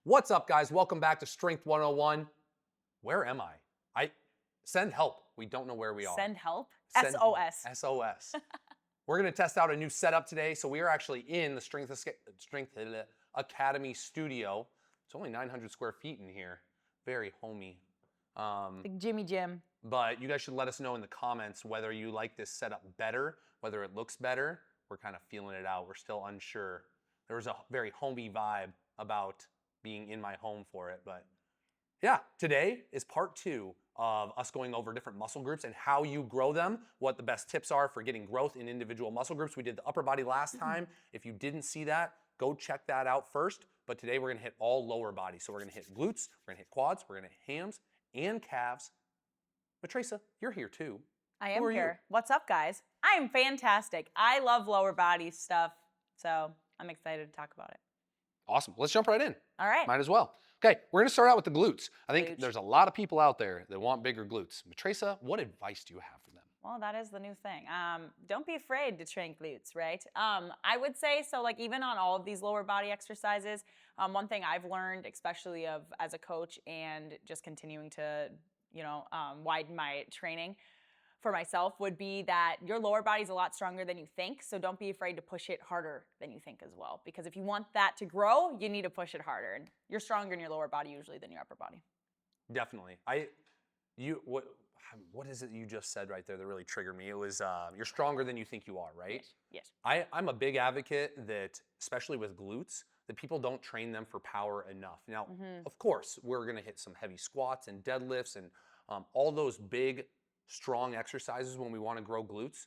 What's up, guys? Welcome back to Strength 101. Where am I? Send help. We don't know where we are. Send help? Send help. SOS. SOS. We're going to test out a new setup today. So we are actually in the Strength Academy studio. It's only 900 square feet in here. Very homey. Like Jimmy Jim. But you guys should let us know in the comments whether you like this setup better, whether it looks better. We're kind of feeling it out. We're still unsure. There was a very homey vibe about being in my home for it. But yeah, today is part 2 of us going over different muscle groups and how you grow them, what the best tips are for getting growth in individual muscle groups. We did the upper body last time. If you didn't see that, go check that out first. But today we're gonna hit all lower body. So we're gonna hit glutes, we're gonna hit quads, we're gonna hit hams and calves. Matraca, you're here too. I am Who are you? here. What's up, guys? I am fantastic. I love lower body stuff, so I'm excited to talk about it. Awesome. Let's jump right in. All right. Might as well. Okay, we're gonna start out with the glutes. I think Glutes. there's a lot of people out there that want bigger glutes. Matraca, what advice do you have for them? Well, that is the new thing. Don't be afraid to train glutes, right? I would say, so like even on all of these lower body exercises, one thing I've learned, especially as a coach and just continuing to, widen my training for myself, would be that your lower body is a lot stronger than you think. So don't be afraid to push it harder than you think as well. Because if you want that to grow, you need to push it harder. And you're stronger in your lower body usually than your upper body. Definitely. What is it you just said right there that really triggered me? It was you're stronger than you think you are, right? Yes. I'm a big advocate that, especially with glutes, that people don't train them for power enough. Now, of course, we're gonna hit some heavy squats and deadlifts and all those big, strong exercises when we wanna grow glutes.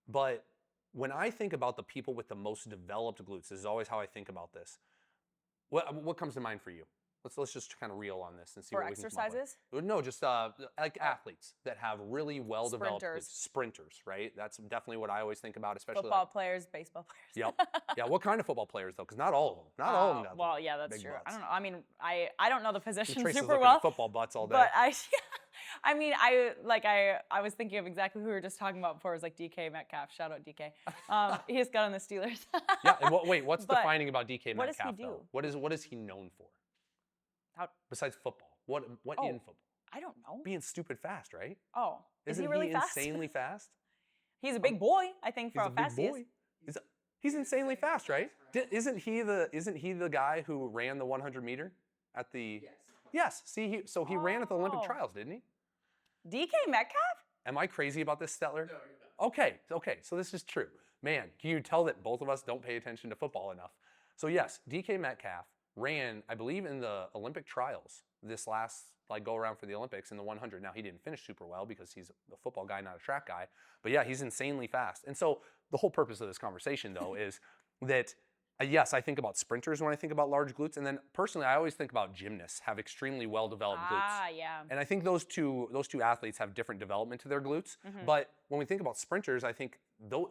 But when I think about the people with the most developed glutes, this is always how I think about this. What comes to mind for you? Let's just kind of reel on this and see For what we can come up with. exercises? No, just like athletes that have really well-developed glutes. Sprinters, right? That's definitely what I always think about, especially Football players, baseball players. Yep. Yeah. What kind of football players though? Because not all of them. Not all of them. Got Well, yeah, that's big true. butts. I don't know. I mean, I don't know the position Tracy's super looking well. at football butts all day. But I was thinking of exactly who we were just talking about before. It was like DK Metcalf. Shout out DK. He just got on the Steelers. Yeah. And what's But defining about DK Metcalf? what does he do? Though? What is he known for? How, Besides football, what Oh. in football? I don't know. Being stupid fast, right? Oh, is Isn't he really fast? insanely fast? He's a big boy, I think, for He's how a big fast he boy. is. He's insanely fast, right? Isn't he the guy who ran the 100 meter at the? Yes. See, he ran at the Olympic Oh. trials, didn't he? DK Metcalf? Am I crazy about this, Stetler? No, you're not. Okay, so this is true. Man, can you tell that both of us don't pay attention to football enough? So yes, DK Metcalf ran, I believe, in the Olympic trials this last go around for the Olympics in the 100. Now he didn't finish super well because he's a football guy, not a track guy. But yeah, he's insanely fast. And so the whole purpose of this conversation though is that yes, I think about sprinters when I think about large glutes, and then personally, I always think about gymnasts have extremely well-developed glutes. Yeah. And I think those two athletes have different development to their glutes. But when we think about sprinters, I think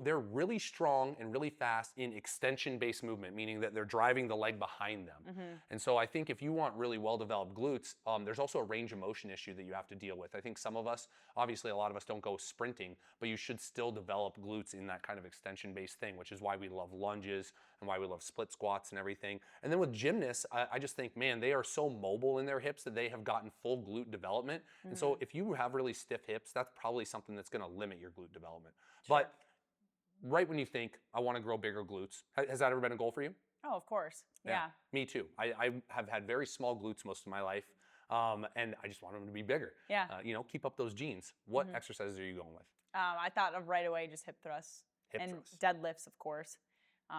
they're really strong and really fast in extension-based movement, meaning that they're driving the leg behind them. And so I think if you want really well-developed glutes, there's also a range of motion issue that you have to deal with. I think some of us, obviously a lot of us don't go sprinting, but you should still develop glutes in that kind of extension-based thing, which is why we love lunges and why we love split squats and everything. And then with gymnasts, I just think, man, they are so mobile in their hips that they have gotten full glute development. And so if you have really stiff hips, that's probably something that's gonna limit your glute development. Sure. But right when you think, I wanna grow bigger glutes, has that ever been a goal for you? Oh, of course. Yeah. Me too. I have had very small glutes most of my life, and I just want them to be bigger. Yeah. Keep up those genes. What exercises are you going with? I thought of right away just hip thrusts Hip and thrusts. deadlifts, of course.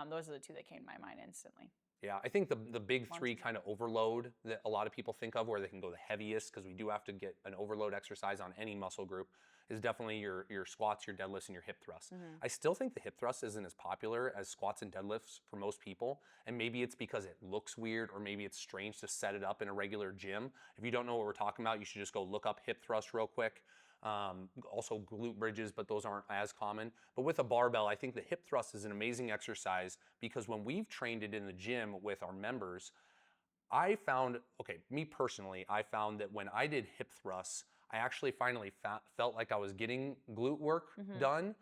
Those are the two that came to my mind instantly. Yeah, I think the big three kind of overload that a lot of people think of where they can go the heaviest, because we do have to get an overload exercise on any muscle group, is definitely your squats, your deadlifts, and your hip thrusts. I still think the hip thrust isn't as popular as squats and deadlifts for most people, and maybe it's because it looks weird, or maybe it's strange to set it up in a regular gym. If you don't know what we're talking about, you should just go look up hip thrust real quick. Also glute bridges, but those aren't as common. But with a barbell, I think the hip thrust is an amazing exercise because when we've trained it in the gym with our members, I found, me personally, I found that when I did hip thrusts, I actually finally felt like I was getting glute work done.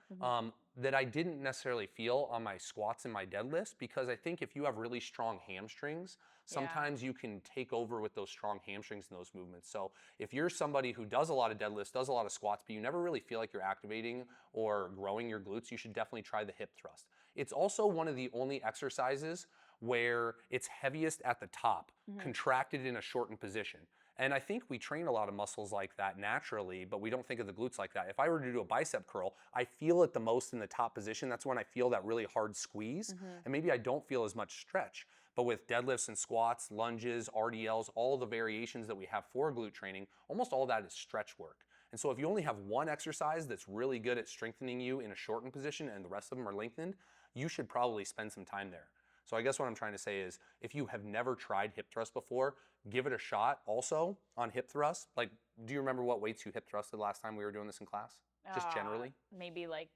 that I didn't necessarily feel on my squats and my deadlifts, because I think if you have really strong hamstrings, sometimes you can take over with those strong hamstrings and those movements. So if you're somebody who does a lot of deadlifts, does a lot of squats, but you never really feel like you're activating or growing your glutes, you should definitely try the hip thrust. It's also one of the only exercises where it's heaviest at the top, contracted in a shortened position. And I think we train a lot of muscles like that naturally, but we don't think of the glutes like that. If I were to do a bicep curl, I feel it the most in the top position. That's when I feel that really hard squeeze. And maybe I don't feel as much stretch. But with deadlifts and squats, lunges, RDLs, all the variations that we have for glute training, almost all of that is stretch work. And so if you only have one exercise that's really good at strengthening you in a shortened position and the rest of them are lengthened, you should probably spend some time there. So I guess what I'm trying to say is, if you have never tried hip thrust before, give it a shot. Also on hip thrust, like, do you remember what weights you hip thrusted last time we were doing this in class? Just generally? Maybe like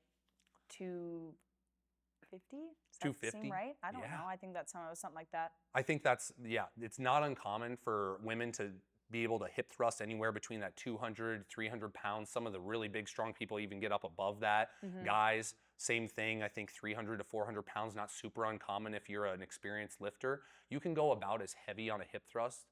250? Does that 250? seem right? I don't know. I think that was something like that. I think that's, it's not uncommon for women to be able to hip thrust anywhere between that 200, 300 pounds. Some of the really big, strong people even get up above that. Guys, same thing. I think 300 to 400 pounds, not super uncommon if you're an experienced lifter. You can go about as heavy on a hip thrust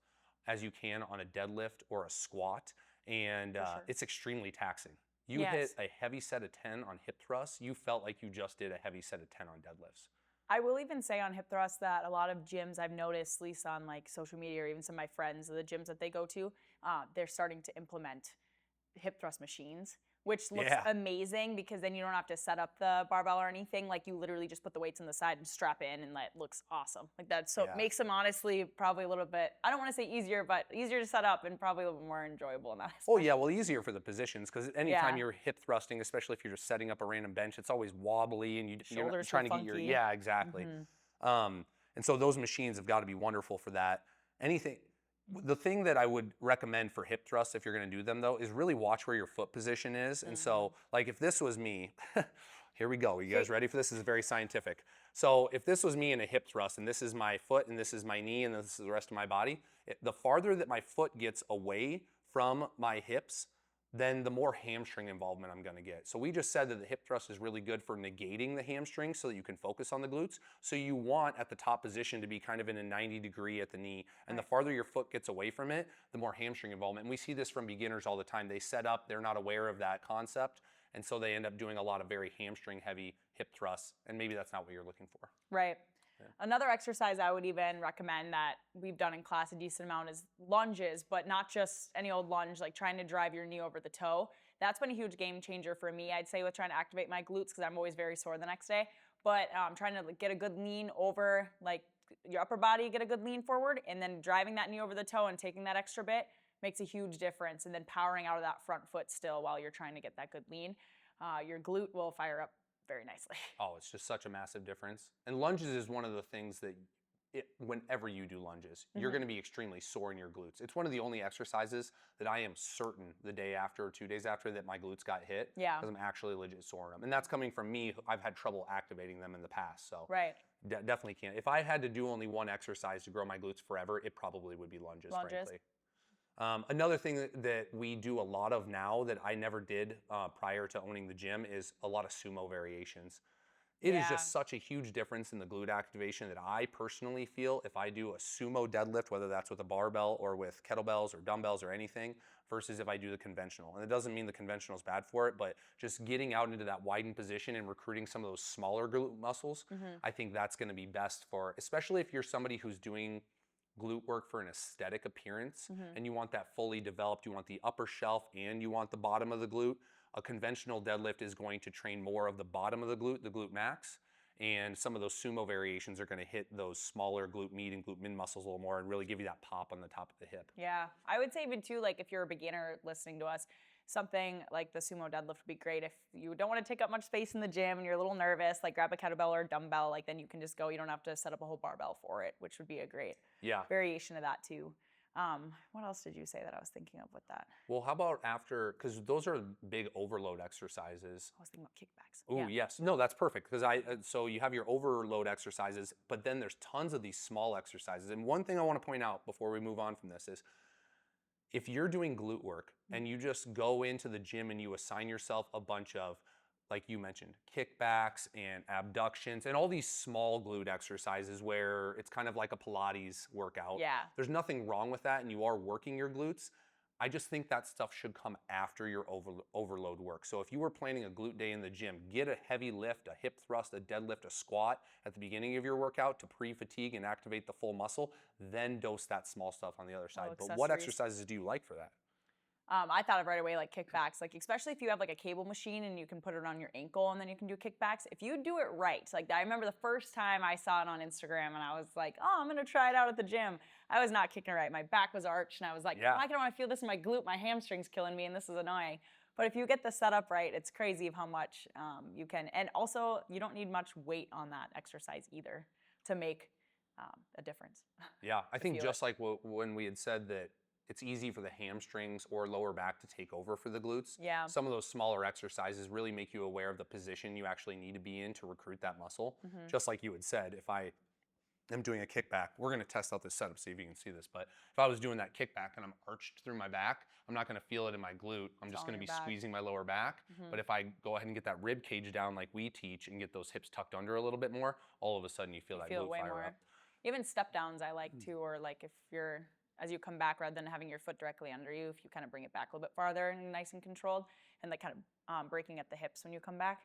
as you can on a deadlift or a squat, and it's extremely taxing. You hit a heavy set of 10 on hip thrusts, you felt like you just did a heavy set of 10 on deadlifts. I will even say on hip thrust that a lot of gyms I've noticed, at least on like social media or even some of my friends, the gyms that they go to, they're starting to implement hip thrust machines, which looks amazing, because then you don't have to set up the barbell or anything. Like, you literally just put the weights on the side and strap in, and that looks awesome. Like, that so it makes them honestly probably a little bit, I don't want to say easier, but easier to set up and probably a little bit more enjoyable in that aspect. Oh yeah, well, easier for the positions, because anytime you're hip thrusting, especially if you're just setting up a random bench, it's always wobbly, and you're trying to get your, exactly. And so those machines have got to be wonderful for that. The thing that I would recommend for hip thrusts, if you're going to do them though, is really watch where your foot position is. And so, like, if this was me, here we go. You guys ready for this? This is very scientific. So if this was me in a hip thrust, and this is my foot, and this is my knee, and this is the rest of my body, the farther that my foot gets away from my hips, then the more hamstring involvement I'm going to get. So we just said that the hip thrust is really good for negating the hamstring so that you can focus on the glutes. So you want at the top position to be kind of in a 90 degree at the knee. And the farther your foot gets away from it, the more hamstring involvement. And we see this from beginners all the time. They set up, they're not aware of that concept. And so they end up doing a lot of very hamstring heavy hip thrusts. And maybe that's not what you're looking for. Right. Another exercise I would even recommend that we've done in class a decent amount is lunges, but not just any old lunge, like trying to drive your knee over the toe. That's been a huge game changer for me, I'd say, with trying to activate my glutes, because I'm always very sore the next day. But trying to get a good lean over like your upper body, get a good lean forward, and then driving that knee over the toe and taking that extra bit makes a huge difference. And then powering out of that front foot still while you're trying to get that good lean. Your glute will fire up very nicely. Oh, it's just such a massive difference. And lunges is one of the things that whenever you do lunges, you're going to be extremely sore in your glutes. It's one of the only exercises that I am certain the day after or 2 days after that my glutes got hit, because I'm actually legit sore in them. And that's coming from me. I've had trouble activating them in the past. So definitely can't. If I had to do only one exercise to grow my glutes forever, it probably would be lunges. Frankly. Another thing that we do a lot of now that I never did prior to owning the gym is a lot of sumo variations. It is just such a huge difference in the glute activation that I personally feel if I do a sumo deadlift, whether that's with a barbell or with kettlebells or dumbbells or anything, versus if I do the conventional. And it doesn't mean the conventional is bad for it, but just getting out into that widened position and recruiting some of those smaller glute muscles, I think that's going to be best for, especially if you're somebody who's doing glute work for an aesthetic appearance and you want that fully developed, you want the upper shelf and you want the bottom of the glute. A conventional deadlift is going to train more of the bottom of the glute max, and some of those sumo variations are going to hit those smaller glute med and glute min muscles a little more and really give you that pop on the top of the hip. Yeah, I would say even too, like if you're a beginner listening to us, something like the sumo deadlift would be great. If you don't want to take up much space in the gym and you're a little nervous, like grab a kettlebell or a dumbbell, like then you can just go. You don't have to set up a whole barbell for it, which would be a great variation of that too. What else did you say that I was thinking of with that? Well, how about after, because those are big overload exercises. I was thinking about kickbacks. Oh, yes. No, that's perfect, because so you have your overload exercises, but then there's tons of these small exercises. And one thing I want to point out before we move on from this is, if you're doing glute work and you just go into the gym and you assign yourself a bunch of like you mentioned, kickbacks and abductions and all these small glute exercises where it's kind of like a Pilates workout. Yeah. There's nothing wrong with that, and you are working your glutes. I just think that stuff should come after your overload work. So if you were planning a glute day in the gym, get a heavy lift, a hip thrust, a deadlift, a squat at the beginning of your workout to pre-fatigue and activate the full muscle, then dose that small stuff on the other side. But what accessories. exercises do you like for that? I thought of right away like kickbacks, like especially if you have like a cable machine and you can put it on your ankle and then you can do kickbacks. If you do it right, like I remember the first time I saw it on Instagram and I was like, oh, I'm gonna try it out at the gym. I was not kicking it right. My back was arched and I was like, Yeah. I don't want to feel this in my glute. My hamstring's killing me and this is annoying. But if you get the setup right, it's crazy of how much you can. And also, you don't need much weight on that exercise either to make a difference. Yeah, I think feel just like when we had said that it's easy for the hamstrings or lower back to take over for the glutes. Yeah. Some of those smaller exercises really make you aware of the position you actually need to be in to recruit that muscle. Just like you had said, if I am doing a kickback, we're going to test out this setup, see if you can see this. But if I was doing that kickback and I'm arched through my back, I'm not going to feel it in my glute. I'm just going to be squeezing my lower back. But if I go ahead and get that rib cage down like we teach and get those hips tucked under a little bit more, all of a sudden you feel that glute fire up. Even step downs I like too, or like if you're, as you come back, rather than having your foot directly under you, if you kind of bring it back a little bit farther and nice and controlled, and like kind of breaking at the hips when you come back,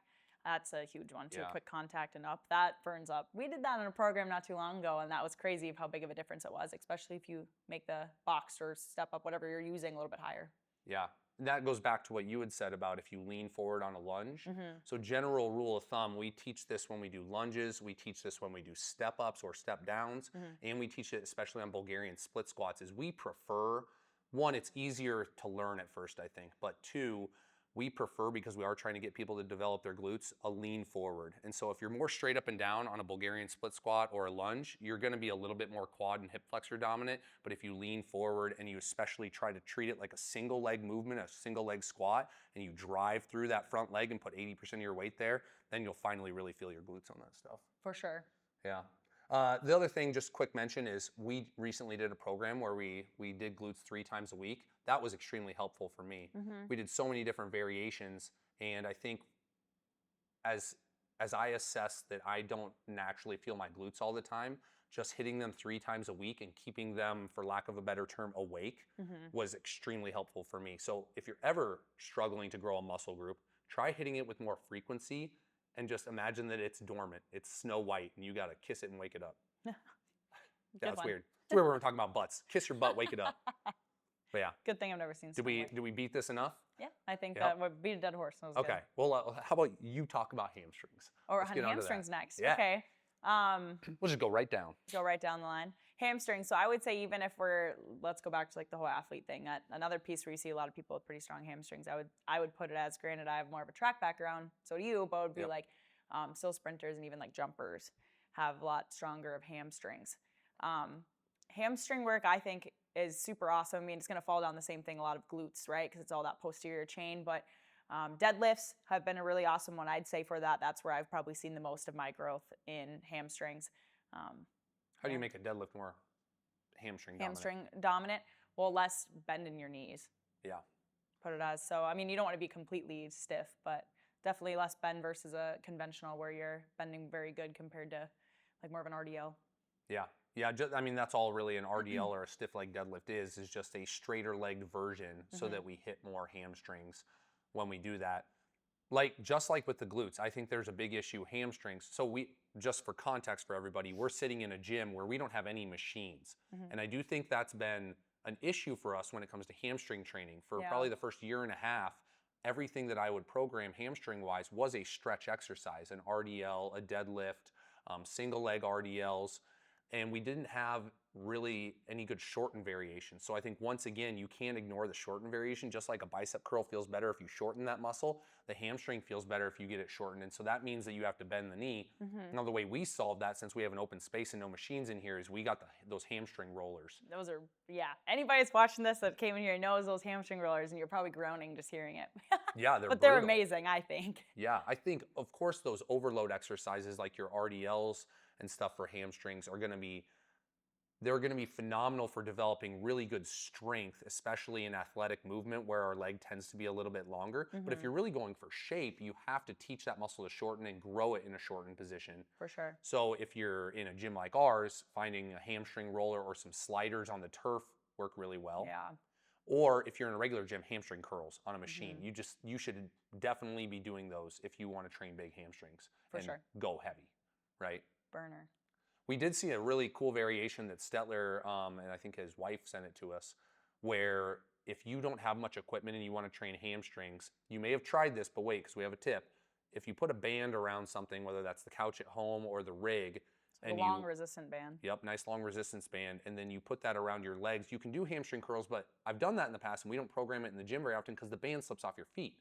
that's a huge one too. Yeah. Quick contact and up, that burns up. We did that in a program not too long ago, and that was crazy of how big of a difference it was, especially if you make the box or step up, whatever you're using, a little bit higher. Yeah. And that goes back to what you had said about if you lean forward on a lunge. So general rule of thumb, we teach this when we do lunges, we teach this when we do step ups or step downs, and we teach it especially on Bulgarian split squats, is we prefer, one, it's easier to learn at first, I think, but two, we prefer, because we are trying to get people to develop their glutes, a lean forward. And so if you're more straight up and down on a Bulgarian split squat or a lunge, you're going to be a little bit more quad and hip flexor dominant. But if you lean forward and you especially try to treat it like a single leg movement, a single leg squat, and you drive through that front leg and put 80% of your weight there, then you'll finally really feel your glutes on that stuff. For sure. Yeah. The other thing, just quick mention, is we recently did a program where we did glutes 3 times a week. That was extremely helpful for me. We did so many different variations, and I think as I assess that I don't naturally feel my glutes all the time, just hitting them 3 times a week and keeping them, for lack of a better term, awake was extremely helpful for me. So if you're ever struggling to grow a muscle group, try hitting it with more frequency. And just imagine that it's dormant. It's Snow White, and you got to kiss it and wake it up. That's weird. It's weird when we're talking about butts. Kiss your butt, wake it up. But yeah. Good thing I've never seen. Did we beat this enough? Yeah, I think that would beat a dead horse. That was okay. Good. Well, how about you talk about hamstrings? Or hamstrings next. Yeah. Okay. We'll just go right down. Go right down the line. Hamstrings. So I would say, even if let's go back to like the whole athlete thing. Another piece where you see a lot of people with pretty strong hamstrings. I would put it as, granted, I have more of a track background, so do you, but it would be like still sprinters and even like jumpers have a lot stronger of hamstrings. Hamstring work, I think, is super awesome. I mean, it's going to fall down the same thing, a lot of glutes, right? Because it's all that posterior chain. But deadlifts have been a really awesome one, I'd say, for that. That's where I've probably seen the most of my growth in hamstrings. How do you make a deadlift more hamstring dominant? Well, less bend in your knees. Yeah. Put it as. So, I mean, you don't want to be completely stiff, but definitely less bend versus a conventional where you're bending very good compared to like more of an RDL. Yeah. Yeah, I mean, that's all really an RDL or a stiff leg deadlift is just a straighter legged version so that we hit more hamstrings when we do that. Just like with the glutes, I think there's a big issue, hamstrings. So just for context for everybody, we're sitting in a gym where we don't have any machines. And I do think that's been an issue for us when it comes to hamstring training. For probably the first year and a half, everything that I would program hamstring-wise was a stretch exercise, an RDL, a deadlift, single leg RDLs. And we didn't have really any good shorten variation. So I think, once again, you can't ignore the shorten variation. Just like a bicep curl feels better if you shorten that muscle, the hamstring feels better if you get it shortened. And so that means that you have to bend the knee. Now, the way we solve that, since we have an open space and no machines in here, is we got those hamstring rollers. Those are, anybody that's watching this that came in here knows those hamstring rollers, and you're probably groaning just hearing it. Yeah, but they're amazing, I think. Yeah, I think, of course, those overload exercises like your RDLs and stuff for hamstrings are going to be they're going to be phenomenal for developing really good strength, especially in athletic movement where our leg tends to be a little bit longer. But if you're really going for shape, you have to teach that muscle to shorten and grow it in a shortened position. For sure. So if you're in a gym like ours, finding a hamstring roller or some sliders on the turf work really well. Yeah. Or if you're in a regular gym, hamstring curls on a machine. You should definitely be doing those if you want to train big hamstrings and go heavy, right? Burner. We did see a really cool variation that Stetler and I think his wife sent it to us, where if you don't have much equipment and you want to train hamstrings, you may have tried this, but wait, because we have a tip. If you put a band around something, whether that's the couch at home or the rig, and a long resistant band. Yep, nice long resistance band. And then you put that around your legs. You can do hamstring curls, but I've done that in the past and we don't program it in the gym very often because the band slips off your feet.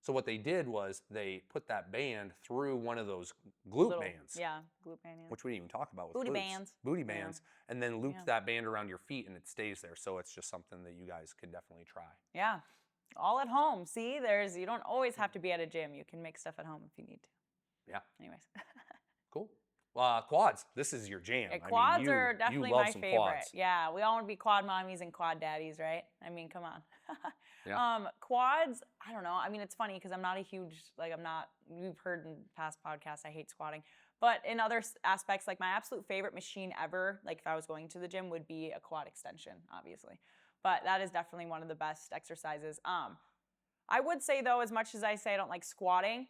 So what they did was they put that band through one of those glute bands. Yeah, glute band. Yeah. Which we didn't even talk about with booty glutes. bands. Booty bands. And then looped that band around your feet and it stays there. So it's just something that you guys can definitely try. Yeah. All at home. See, you don't always have to be at a gym. You can make stuff at home if you need to. Yeah. Anyways. Cool. Quads. This is your jam. Yeah, quads I mean, are definitely you love my some favorite. Quads. Yeah, we all want to be quad mommies and quad daddies, right? I mean, come on. Yeah. Quads, I don't know. I mean, it's funny because I'm not a huge, you've heard in past podcasts, I hate squatting. But in other aspects, like my absolute favorite machine ever, like if I was going to the gym, would be a quad extension, obviously. But that is definitely one of the best exercises. I would say though, as much as I say I don't like squatting,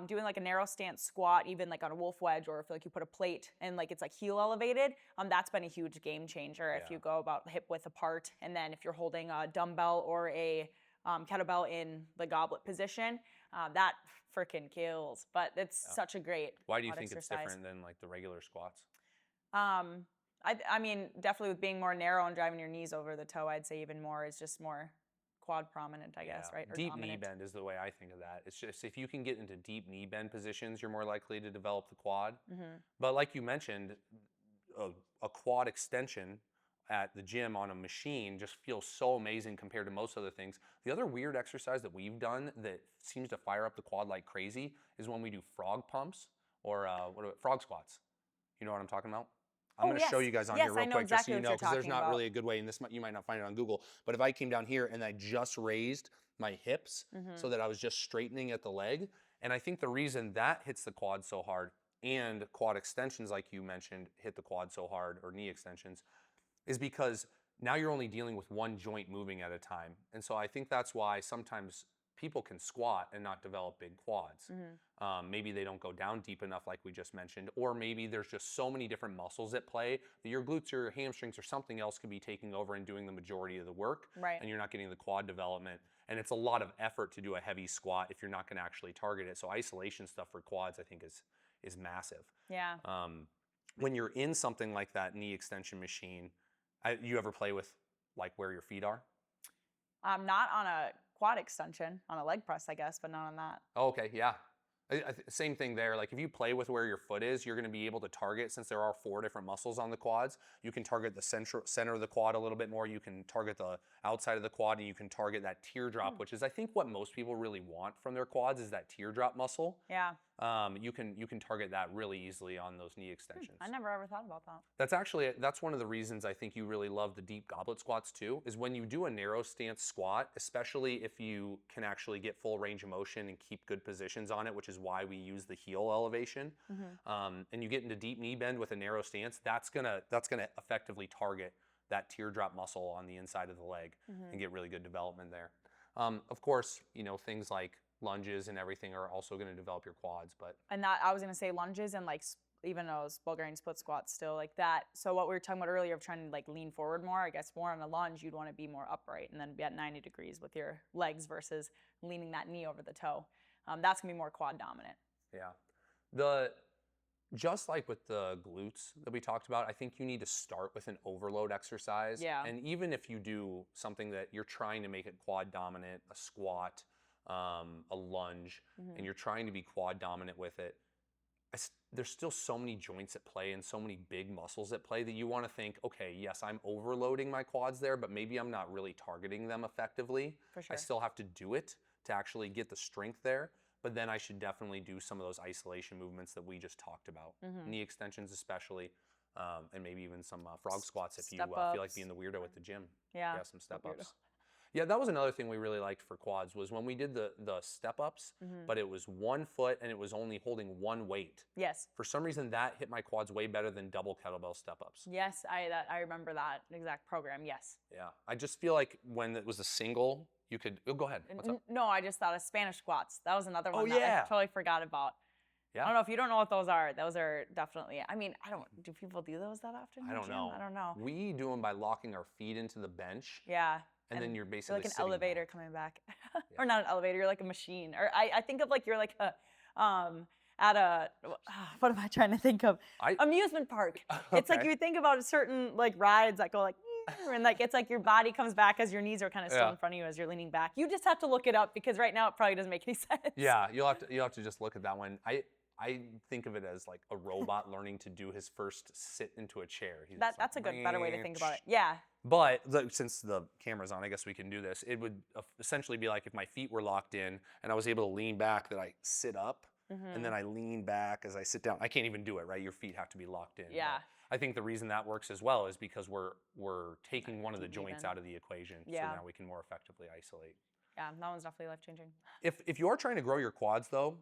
doing like a narrow stance squat, even like on a wolf wedge, or if like you put a plate and like it's like heel elevated, that's been a huge game changer. If you go about hip width apart, and then if you're holding a dumbbell or a kettlebell in the goblet position, that freaking kills. But it's such a great Why do you think exercise. It's different than like the regular squats? I mean, definitely with being more narrow and driving your knees over the toe, I'd say even more is just more quad prominent, I guess, right? Or deep dominant. knee bend is the way I think of that. It's just if you can get into deep knee bend positions, you're more likely to develop the quad. But like you mentioned, a quad extension at the gym on a machine just feels so amazing compared to most other things. The other weird exercise that we've done that seems to fire up the quad like crazy is when we do frog pumps or frog squats. You know what I'm talking about? I'm going to show you guys on here real quick just so you know, because there's not really a good way, and you might not find it on Google. But if I came down here and I just raised my hips so that I was just straightening at the leg, and I think the reason that hits the quad so hard and quad extensions, like you mentioned, hit the quad so hard, or knee extensions, is because now you're only dealing with one joint moving at a time. And so I think that's why sometimes people can squat and not develop big quads. Maybe they don't go down deep enough like we just mentioned, or maybe there's just so many different muscles at play that your glutes or your hamstrings or something else could be taking over and doing the majority of the work, and you're not getting the quad development. And it's a lot of effort to do a heavy squat if you're not going to actually target it. So isolation stuff for quads I think is massive. Yeah. When you're in something like that knee extension machine, you ever play with like where your feet are? Not on a quad extension, on a leg press, I guess, but not on that. Oh, okay, yeah. Same thing there. Like if you play with where your foot is, you're going to be able to target, since there are 4 different muscles on the quads, you can target the center of the quad a little bit more. You can target the outside of the quad, and you can target that teardrop, which is I think what most people really want from their quads is that teardrop muscle. Yeah. You can target that really easily on those knee extensions. I never ever thought about that. That's one of the reasons I think you really love the deep goblet squats too, is when you do a narrow stance squat, especially if you can actually get full range of motion and keep good positions on it, which is why we use the heel elevation. And you get into deep knee bend with a narrow stance, that's gonna effectively target that teardrop muscle on the inside of the leg and get really good development there. Of course, things like lunges and everything are also going to develop your quads, and that I was going to say lunges and like even those Bulgarian split squats still like that. So what we were talking about earlier of trying to like lean forward more, I guess more on a lunge you'd want to be more upright and then be at 90 degrees with your legs versus leaning that knee over the toe. That's going to be more quad dominant. Yeah. Just like with the glutes that we talked about, I think you need to start with an overload exercise. Yeah. And even if you do something that you're trying to make it quad dominant, a squat, a lunge, and you're trying to be quad dominant with it, there's still so many joints at play and so many big muscles at play that you want to think, okay, yes, I'm overloading my quads there, but maybe I'm not really targeting them effectively. For sure. I still have to do it to actually get the strength there, but then I should definitely do some of those isolation movements that we just talked about, knee extensions especially. and maybe even some frog squats if you Step feel like ups. being the weirdo at the gym. Yeah. Some step weirdo. ups. Yeah, that was another thing we really liked for quads was when we did the step ups, but it was 1 foot and it was only holding one weight. Yes. For some reason, that hit my quads way better than double kettlebell step ups. Yes, I remember that exact program. Yes. Yeah, I just feel like when it was a single, you could. Oh, go ahead. What's up? No, I just thought of Spanish squats. That was another one Oh, that yeah. I totally forgot about. Yeah. I don't know if you don't know what those are. Those are definitely. I mean, do people do those that often? In I the don't gym? know. I don't know. We do them by locking our feet into the bench. Yeah. And then you're basically like an sitting elevator back. coming back, or not an elevator. You're like a machine, or I think of like you're like a at a what am I trying to think of? Amusement park. It's like you think about certain like rides that go like and like it's like your body comes back as your knees are kind of still in front of you as you're leaning back. You just have to look it up because right now it probably doesn't make any sense. Yeah, you'll have to just look at that one. I think of it as like a robot learning to do his first sit into a chair. That's a better way to think about it. Yeah. But since the camera's on, I guess we can do this. It would essentially be like if my feet were locked in and I was able to lean back, that I sit up and then I lean back as I sit down. I can't even do it, right? Your feet have to be locked in. Yeah. But I think the reason that works as well is because we're taking one of the joints out of the equation, so now we can more effectively isolate. Yeah, that one's definitely life-changing. If you're trying to grow your quads, though,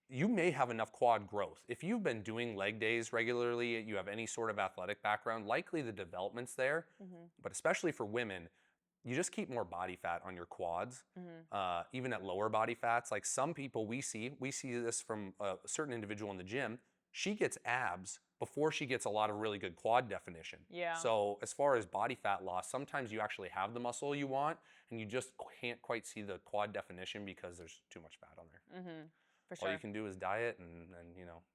you may have enough quad growth. If you've been doing leg days regularly, you have any sort of athletic background, likely the development's there. But especially for women, you just keep more body fat on your quads, even at lower body fats. Like some people we see this from a certain individual in the gym, she gets abs before she gets a lot of really good quad definition. Yeah. So as far as body fat loss, sometimes you actually have the muscle you want and you just can't quite see the quad definition because there's too much fat on there. For sure. All you can do is diet and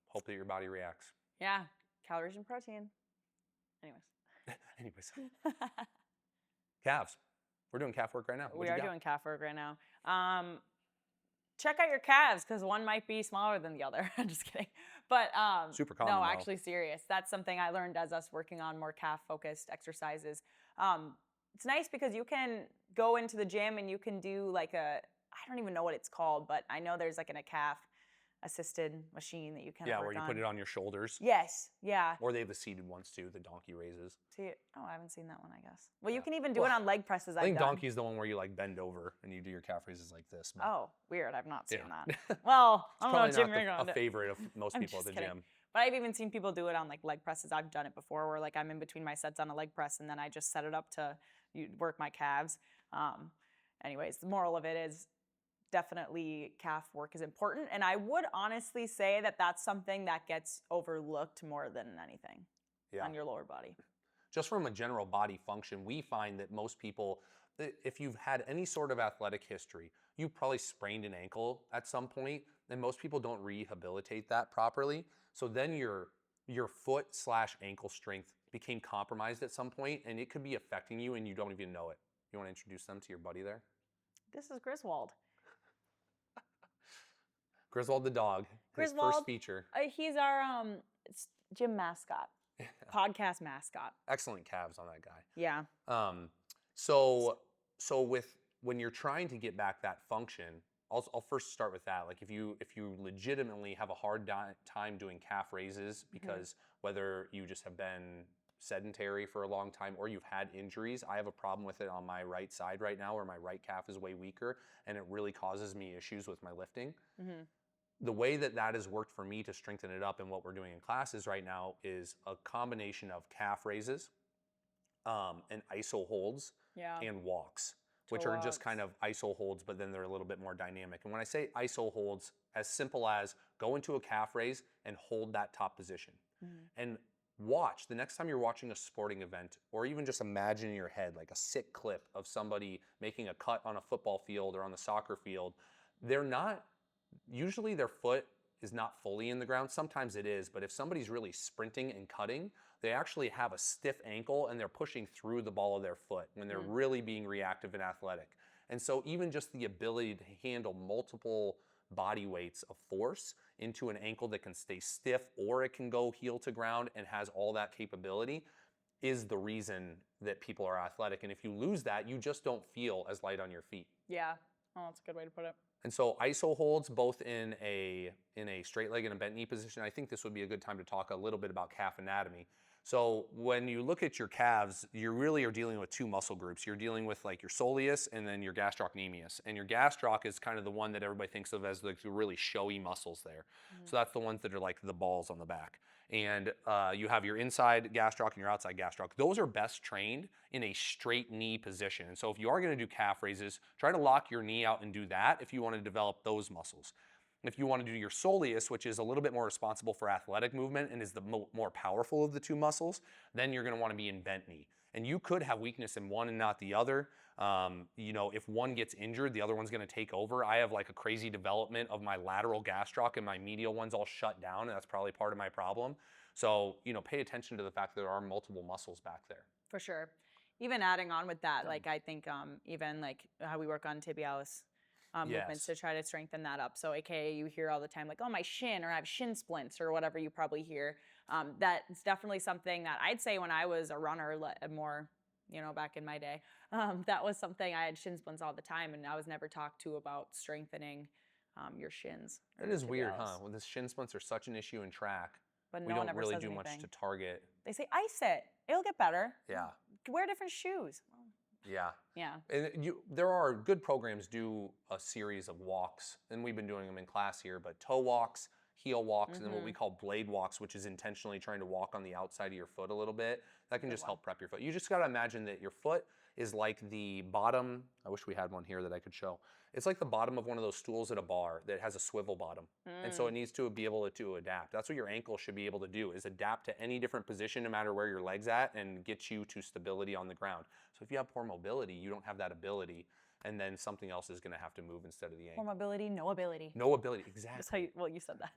hope that your body reacts. Yeah, calories and protein. Anyways. Calves. We're doing calf work right now. We are doing calf work right now. Check out your calves because one might be smaller than the other. I'm just kidding. But super common. No, actually serious. That's something I learned as us working on more calf-focused exercises. It's nice because you can go into the gym and you can do like I don't even know what it's called, but I know there's like a calf assisted machine that you can where you put it on your shoulders. Yes, yeah. Or they have the seated ones too, the donkey raises. See, I haven't seen that one, I guess. Well, you can even do it on leg presses. I think donkey's the one where you like bend over and you do your calf raises like this. But... Oh, weird. I've not seen that. Well, I don't know, Jim. It's a favorite of most people at the gym. But I've even seen people do it on like leg presses. I've done it before where like I'm in between my sets on a leg press and then I just set it up to work my calves. Anyways, the moral of it is definitely calf work is important. And I would honestly say that that's something that gets overlooked more than anything on your lower body. Just from a general body function, we find that most people, if you've had any sort of athletic history, you've probably sprained an ankle at some point, and most people don't rehabilitate that properly. So then your foot/ankle strength became compromised at some point, and it could be affecting you and you don't even know it. You want to introduce them to your buddy there? This is Griswold. Griswold the dog. Griswold, his first feature. He's our gym mascot, podcast mascot. Excellent calves on that guy. Yeah. So when you're trying to get back that function, I'll first start with that. Like if you legitimately have a hard time doing calf raises because whether you just have been sedentary for a long time or you've had injuries, I have a problem with it on my right side right now where my right calf is way weaker and it really causes me issues with my lifting. The way that has worked for me to strengthen it up and what we're doing in classes right now is a combination of calf raises and iso holds and walks, which are just kind of iso holds, but then they're a little bit more dynamic. And when I say iso holds, as simple as go into a calf raise and hold that top position. And watch, the next time you're watching a sporting event, or even just imagine in your head like a sick clip of somebody making a cut on a football field or on the soccer field, usually their foot is not fully in the ground. Sometimes it is, but if somebody's really sprinting and cutting, they actually have a stiff ankle and they're pushing through the ball of their foot when they're really being reactive and athletic. And so even just the ability to handle multiple body weights of force into an ankle that can stay stiff or it can go heel to ground and has all that capability is the reason that people are athletic. And if you lose that, you just don't feel as light on your feet. Yeah. Oh, that's a good way to put it. And so iso holds both in a straight leg and a bent knee position. I think this would be a good time to talk a little bit about calf anatomy. So when you look at your calves, you really are dealing with two muscle groups. You're dealing with like your soleus and then your gastrocnemius. And your gastroc is kind of the one that everybody thinks of as like the really showy muscles there. So that's the ones that are like the balls on the back. And you have your inside gastroc and your outside gastroc. Those are best trained in a straight knee position. And so if you are going to do calf raises, try to lock your knee out and do that if you want to develop those muscles. If you want to do your soleus, which is a little bit more responsible for athletic movement and is the more powerful of the two muscles, then you're going to want to be in bent knee. And you could have weakness in one and not the other. If one gets injured, the other one's going to take over. I have like a crazy development of my lateral gastroc and my medial one's all shut down, and that's probably part of my problem. So, pay attention to the fact that there are multiple muscles back there. For sure. Even adding on with that, like I think even like how we work on tibialis movements to try to strengthen that up. So AKA you hear all the time like, oh, my shin, or I have shin splints, or whatever you probably hear. That's definitely something that I'd say when I was a runner more, back in my day, that was something I had shin splints all the time, and I was never talked to about strengthening your shins. That is weird, huh? Well, the shin splints are such an issue in track. But we don't really do much to target. They say ice it. It'll get better. Yeah. Wear different shoes. Yeah. Yeah. And there are good programs do a series of walks, and we've been doing them in class here, but toe walks, heel walks, and then what we call blade walks, which is intentionally trying to walk on the outside of your foot a little bit. That can just help prep your foot. You just got to imagine that your foot is like the bottom. I wish we had one here that I could show. It's like the bottom of one of those stools at a bar that has a swivel bottom. And so it needs to be able to adapt. That's what your ankle should be able to do, is adapt to any different position no matter where your leg's at and get you to stability on the ground. So if you have poor mobility, you don't have that ability, and then something else is going to have to move instead of the ankle. Poor mobility, no ability. No ability, exactly. That's how you said that.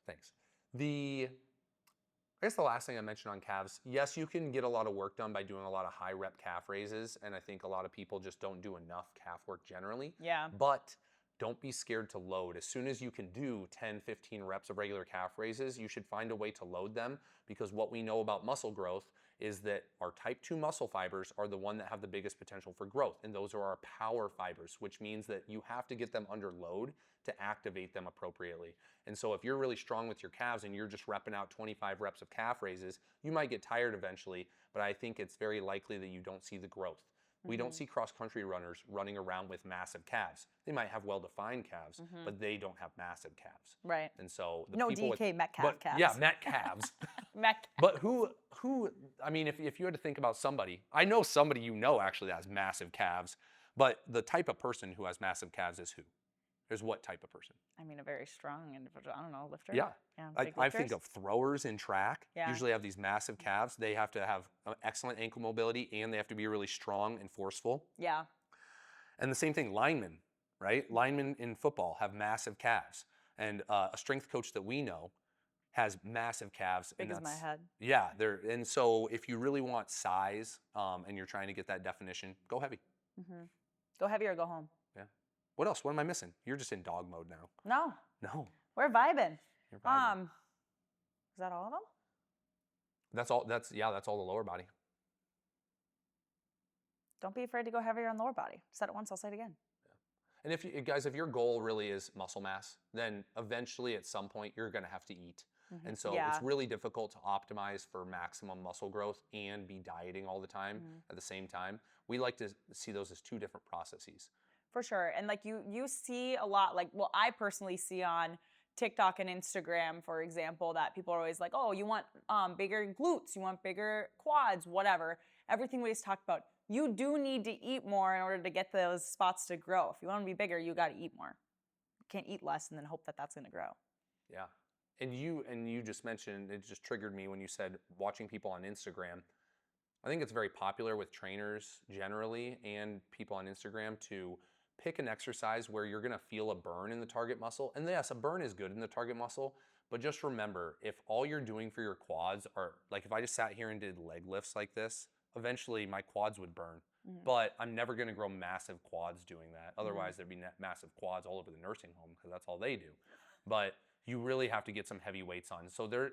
Thanks. I guess the last thing I mentioned on calves, yes, you can get a lot of work done by doing a lot of high rep calf raises, and I think a lot of people just don't do enough calf work generally. Yeah. But don't be scared to load. As soon as you can do 10, 15 reps of regular calf raises, you should find a way to load them, because what we know about muscle growth is that our type 2 muscle fibers are the one that have the biggest potential for growth, and those are our power fibers, which means that you have to get them under load to activate them appropriately. And so if you're really strong with your calves and you're just repping out 25 reps of calf raises, you might get tired eventually, but I think it's very likely that you don't see the growth. We don't see cross-country runners running around with massive calves. They might have well-defined calves, but they don't have massive calves. Right. And so the no people DK Metcalf calves. Yeah, Met calves. Metcalf. But who? I mean, if you had to think about somebody, I know somebody actually that has massive calves, but the type of person who has massive calves is who? There's what type of person? I mean, a very strong individual. I don't know, lifter. Yeah. Big I lifters. think of throwers in track. Yeah. Usually have these massive calves. They have to have excellent ankle mobility, and they have to be really strong and forceful. Yeah. And the same thing, linemen, right? Linemen in football have massive calves. And a strength coach that we know has massive calves. Big as my head. Yeah. And so if you really want size and you're trying to get that definition, go heavy. Go heavy or go home. Yeah. What else? What am I missing? You're just in dog mode now. No. No. We're vibing. You're vibing. Is that all of them? That's all. That's all the lower body. Don't be afraid to go heavier on the lower body. Said it once, I'll say it again. And if your goal really is muscle mass, then eventually at some point you're going to have to eat. And so it's really difficult to optimize for maximum muscle growth and be dieting all the time at the same time. We like to see those as two different processes. For sure. And like you see a lot, like, well, I personally see on TikTok and Instagram, for example, that people are always like, oh, you want bigger glutes, you want bigger quads, whatever. Everything we just talked about. You do need to eat more in order to get those spots to grow. If you want to be bigger, you got to eat more. You can't eat less and then hope that that's going to grow. Yeah. And you just mentioned, it just triggered me when you said watching people on Instagram. I think it's very popular with trainers generally and people on Instagram to pick an exercise where you're going to feel a burn in the target muscle. And yes, a burn is good in the target muscle, but just remember, if all you're doing for your quads are, like if I just sat here and did leg lifts like this, eventually my quads would burn. But I'm never going to grow massive quads doing that. Otherwise, there'd be massive quads all over the nursing home because that's all they do. But you really have to get some heavy weights on. So there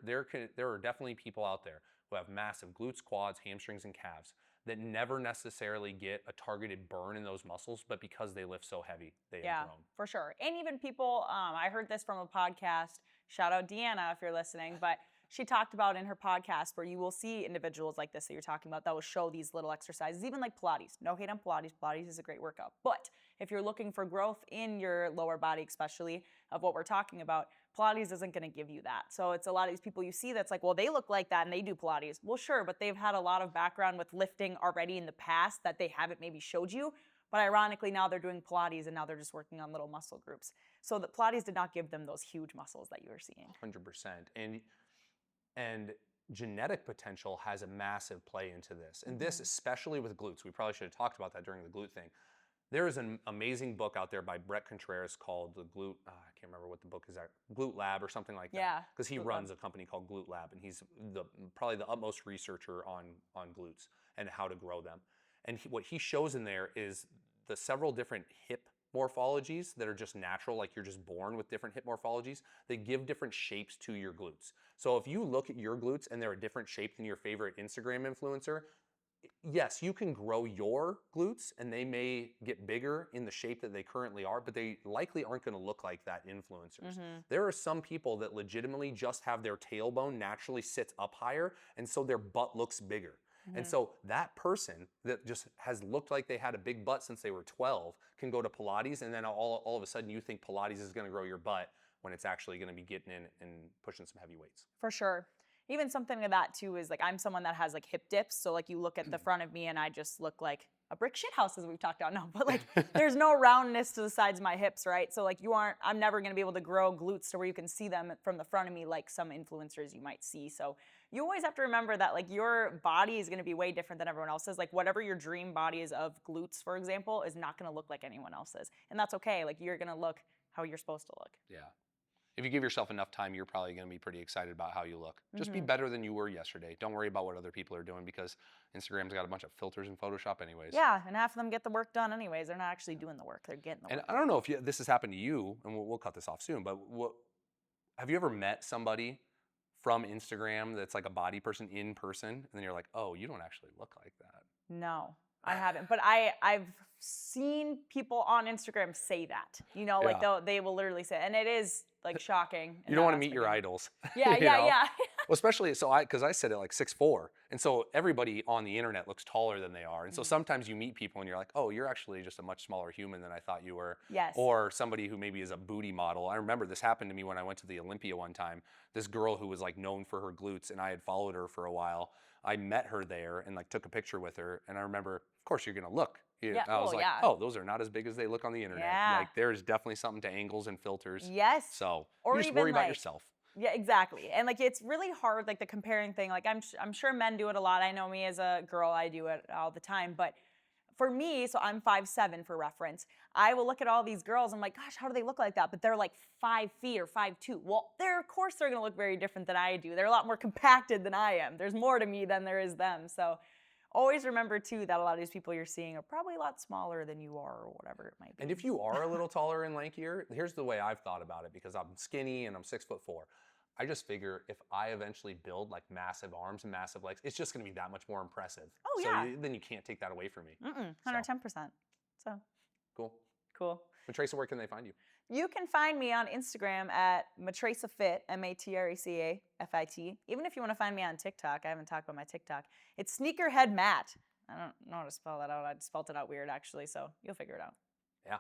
are definitely people out there who have massive glutes, quads, hamstrings, and calves that never necessarily get a targeted burn in those muscles, but because they lift so heavy, they have grown. For sure. And even people, I heard this from a podcast, shout out Deanna if you're listening, but she talked about in her podcast where you will see individuals like this that you're talking about that will show these little exercises, even like Pilates. No hate on Pilates. Pilates is a great workout. But if you're looking for growth in your lower body, especially of what we're talking about, Pilates isn't going to give you that. So it's a lot of these people you see that's like, well, they look like that and they do Pilates. Well, sure, but they've had a lot of background with lifting already in the past that they haven't maybe showed you. But ironically, now they're doing Pilates and now they're just working on little muscle groups. So the Pilates did not give them those huge muscles that you were seeing. 100%. And genetic potential has a massive play into this. And this, especially with glutes, we probably should have talked about that during the glute thing. There is an amazing book out there by Brett Contreras called the Glute, I can't remember what the book is, Glute Lab or something like that. Yeah. Because he runs a company called Glute Lab, and he's probably the utmost researcher on glutes and how to grow them. And what he shows in there is the several different hip morphologies that are just natural, like you're just born with different hip morphologies. They give different shapes to your glutes. So if you look at your glutes and they're a different shape than your favorite Instagram influencer, yes, you can grow your glutes and they may get bigger in the shape that they currently are, but they likely aren't going to look like that influencers. There are some people that legitimately just have their tailbone naturally sits up higher, and so their butt looks bigger. And so that person that just has looked like they had a big butt since they were 12 can go to Pilates, and then all of a sudden you think Pilates is going to grow your butt when it's actually going to be getting in and pushing some heavy weights. For sure. Even something of that too is like I'm someone that has like hip dips. So like you look at the front of me and I just look like a brick shit house, as we've talked about now. But like there's no roundness to the sides of my hips, right? So like I'm never gonna be able to grow glutes to where you can see them from the front of me like some influencers you might see. So you always have to remember that like your body is gonna be way different than everyone else's. Like whatever your dream body is of glutes, for example, is not gonna look like anyone else's. And that's okay. Like you're gonna look how you're supposed to look. Yeah. If you give yourself enough time, you're probably going to be pretty excited about how you look. Just be better than you were yesterday. Don't worry about what other people are doing because Instagram's got a bunch of filters and Photoshop anyways. Yeah, and half of them get the work done anyways. They're not actually doing the work. They're getting the work. And I don't know if this has happened to you, and we'll cut this off soon, but have you ever met somebody from Instagram that's like a body person in person, and then you're like, oh, you don't actually look like that? No, I haven't. But I've seen people on Instagram say that. You know, like they will literally say, and it is like shocking. You don't want to meet your idols. Yeah, yeah. Well, especially because I said it like 6'4", and so everybody on the internet looks taller than they are, and so sometimes you meet people and you're like, oh, you're actually just a much smaller human than I thought you were. Yes. Or somebody who maybe is a booty model. I remember this happened to me when I went to the Olympia one time. This girl who was like known for her glutes, and I had followed her for a while. I met her there and like took a picture with her, and I remember, of course, you're gonna look. Yeah. I was like, oh, those are not as big as they look on the internet. Yeah. Like there's definitely something to angles and filters. Yes. So or you just even worry about like, yourself. Yeah, exactly. And like it's really hard, like the comparing thing. Like I'm sure men do it a lot. I know me as a girl, I do it all the time. But for me, so I'm 5'7" for reference. I will look at all these girls. I'm like, gosh, how do they look like that? But they're like 5 feet or 5'2". Well, of course they're gonna look very different than I do. They're a lot more compacted than I am. There's more to me than there is them. So always remember too that a lot of these people you're seeing are probably a lot smaller than you are or whatever it might be. And if you are a little taller and lankier, here's the way I've thought about it because I'm skinny and I'm 6'4". I just figure if I eventually build like massive arms and massive legs, it's just going to be that much more impressive. Oh, yeah. So then you can't take that away from me. 110%. So cool. Matraca, where can they find you? You can find me on Instagram at MatracaFit, MatracaFit. Even if you want to find me on TikTok, I haven't talked about my TikTok. It's Sneakerhead Matt. I don't know how to spell that out. I spelled it out weird actually, so you'll figure it out. Yeah.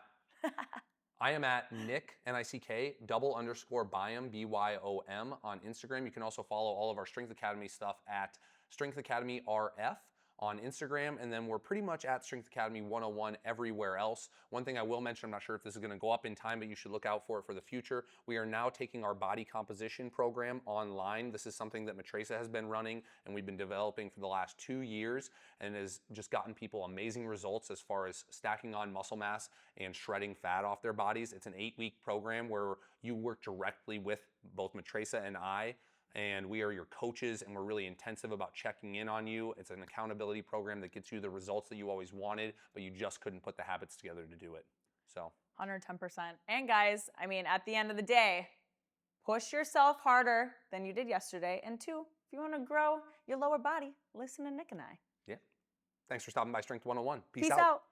I am at Nick, N-I-C-K, _Byom, B-Y-O-M on Instagram. You can also follow all of our Strength Academy stuff at Strength Academy RF on Instagram, and then we're pretty much at Strength Academy 101 everywhere else. One thing I will mention, I'm not sure if this is going to go up in time, but you should look out for it for the future. We are now taking our body composition program online. This is something that Matraca has been running and we've been developing for the last 2 years and has just gotten people amazing results as far as stacking on muscle mass and shredding fat off their bodies. It's an 8-week program where you work directly with both Matraca and I, and we are your coaches, and we're really intensive about checking in on you. It's an accountability program that gets you the results that you always wanted, but you just couldn't put the habits together to do it. So 110%. And guys, I mean, at the end of the day, push yourself harder than you did yesterday. And 2, if you want to grow your lower body, listen to Nick and I. Yeah. Thanks for stopping by Strength 101. Peace out.